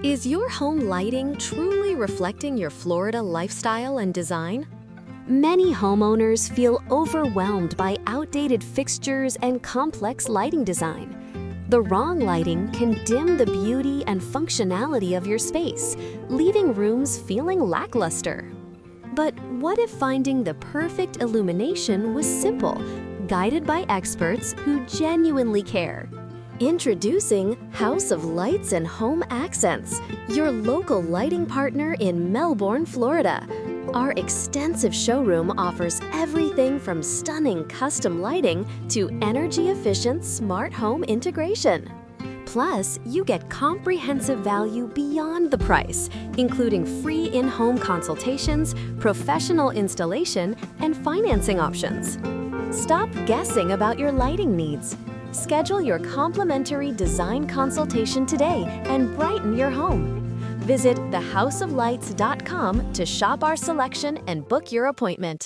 Is your home lighting truly reflecting your Florida lifestyle and design? Many homeowners feel overwhelmed by outdated fixtures and complex lighting design. The wrong lighting can dim the beauty and functionality of your space, leaving rooms feeling lackluster. But what if finding the perfect illumination was simple, guided by experts who genuinely care? Introducing House of Lights and Home Accents, your local lighting partner in Melbourne, Florida. Our extensive showroom offers everything from stunning custom lighting to energy-efficient smart home integration. Plus, you get comprehensive value beyond the price, including free in-home consultations, professional installation, and financing options. Stop guessing about your lighting needs. Schedule your complimentary design consultation today and brighten your home. Visit thehouseoflights.com to shop our selection and book your appointment.